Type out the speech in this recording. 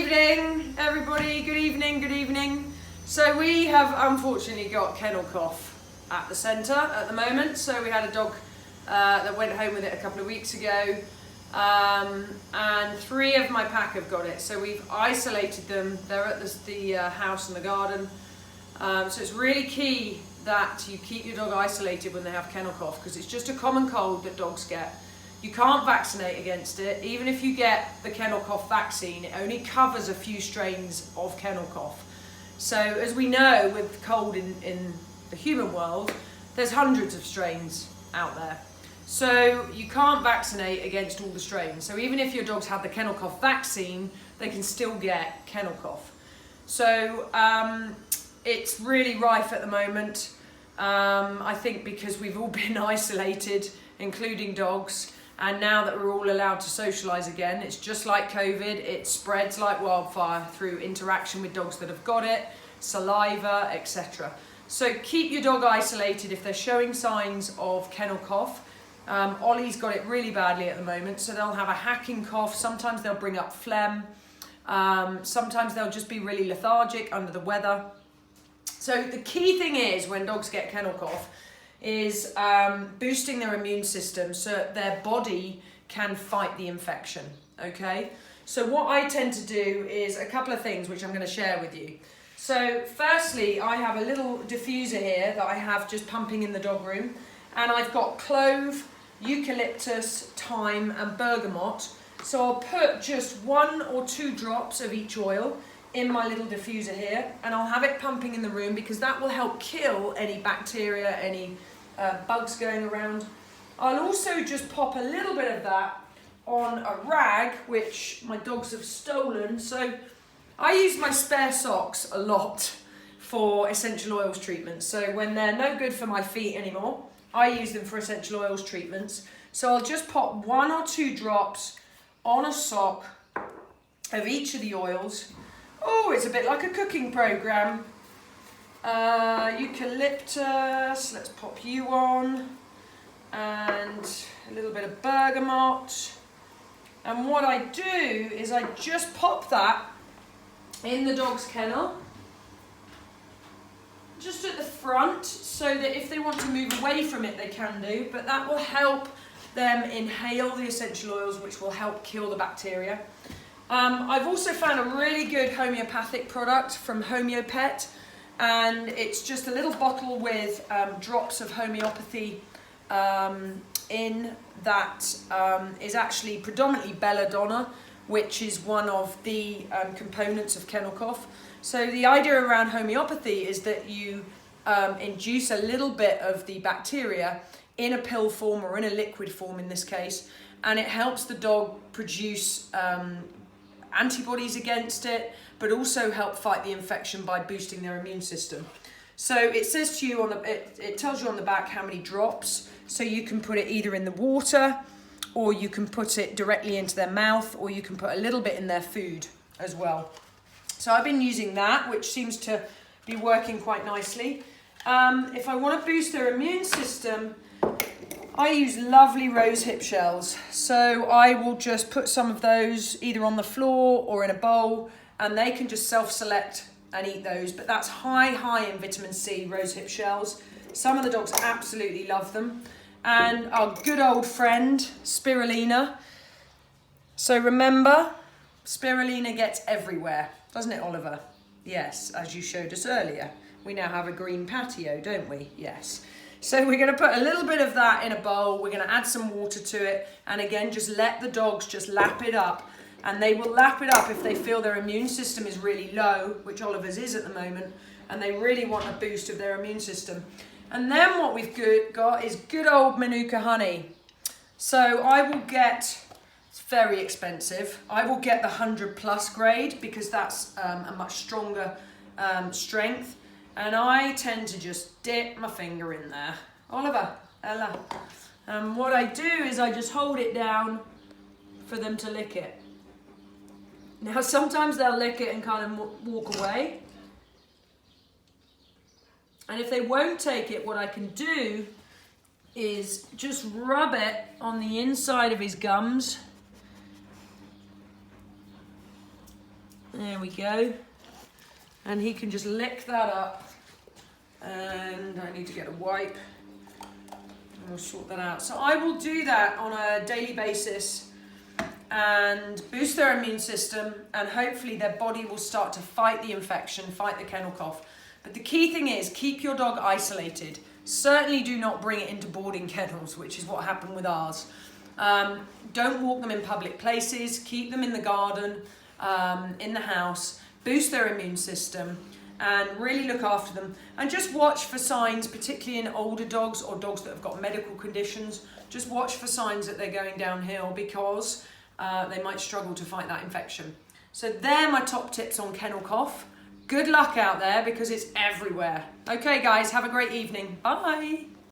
evening, everybody. Good evening, good evening. So we have unfortunately got kennel cough at the centre at the moment. So we had a dog that went home with it a couple of weeks ago, and 3 of my pack have got it. So we've isolated them. They're at the house in the garden. So it's really key that you keep your dog isolated when they have kennel cough, because it's just a common cold that dogs get. You can't vaccinate against it. Even if you get the kennel cough vaccine, it only covers a few strains of kennel cough. So as we know with cold in the human world, there's hundreds of strains out there. So you can't vaccinate against all the strains. So even if your dog's had the kennel cough vaccine, they can still get kennel cough. So it's really rife at the moment. I think because we've all been isolated, including dogs. And now that we're all allowed to socialise again, it's just like COVID. It spreads like wildfire through interaction with dogs that have got it, saliva, etc. So keep your dog isolated if they're showing signs of kennel cough. Ollie's got it really badly at the moment, so they'll have a hacking cough. Sometimes they'll bring up phlegm. Sometimes they'll just be really lethargic under the weather. So the key thing is when dogs get kennel cough is boosting their immune system so that their body can fight the infection, okay? So what I tend to do is a couple of things which I'm going to share with you. So firstly, I have a little diffuser here that I have just pumping in the dog room, and I've got clove, eucalyptus, thyme and bergamot. So I'll put just 1 or 2 drops of each oil in my little diffuser here, and I'll have it pumping in the room because that will help kill any bacteria, any bugs going around. I'll also just pop a little bit of that on a rag which my dogs have stolen. So I use my spare socks a lot for essential oils treatments. So when they're no good for my feet anymore, I use them for essential oils treatments. So I'll just pop 1 or 2 drops on a sock of each of the oils. Oh, it's a bit like a cooking program. Eucalyptus, let's pop you on, and a little bit of bergamot. And what I do is I just pop that in the dog's kennel, just at the front, so that if they want to move away from it, they can do, but that will help them inhale the essential oils, which will help kill the bacteria. I've also found a really good homeopathic product from Homeopathy, and it's just a little bottle with drops of homeopathy in that is actually predominantly belladonna, which is one of the components of kennel cough. So the idea around homeopathy is that you induce a little bit of the bacteria in a pill form or in a liquid form in this case, and it helps the dog produce antibodies against it, but also help fight the infection by boosting their immune system. So it says to you on the, it tells you on the back how many drops, so you can put it either in the water, or you can put it directly into their mouth, or you can put a little bit in their food as well. So I've been using that, which seems to be working quite nicely. If I want to boost their immune system, I use lovely rose hip shells. So I will just put some of those either on the floor or in a bowl, and they can just self-select and eat those. But that's high in vitamin C, rose hip shells. Some of the dogs absolutely love them. And our good old friend, spirulina. So remember, spirulina gets everywhere, doesn't it, Oliver? Yes, as you showed us earlier. We now have a green patio, don't we? Yes. So we're going to put a little bit of that in a bowl. We're going to add some water to it. And again, just let the dogs just lap it up. And they will lap it up if they feel their immune system is really low, which Oliver's is at the moment, and they really want a boost of their immune system. And then what we've got is good old Manuka honey. So I will get, it's very expensive, I will get the 100+ grade because that's a much stronger strength. And I tend to just dip my finger in there. Oliver, Ella. What I do is I just hold it down for them to lick it. Now sometimes they'll lick it and kind of walk away. And if they won't take it, what I can do is just rub it on the inside of his gums There we go. And he can just lick that up. And I need to get a wipe. And we'll sort that out. So I will do that on a daily basis and boost their immune system, and hopefully their body will start to fight the infection, fight the kennel cough. But the key thing is keep your dog isolated. Certainly do not bring it into boarding kennels, which is what happened with ours. Don't walk them in public places. Keep them in the garden, in the house. Boost their immune system and really look after them. And just watch for signs, particularly in older dogs or dogs that have got medical conditions. Just watch for signs that they're going downhill, because they might struggle to fight that infection. So they're my top tips on kennel cough. Good luck out there, because it's everywhere. Okay guys, have a great evening. Bye.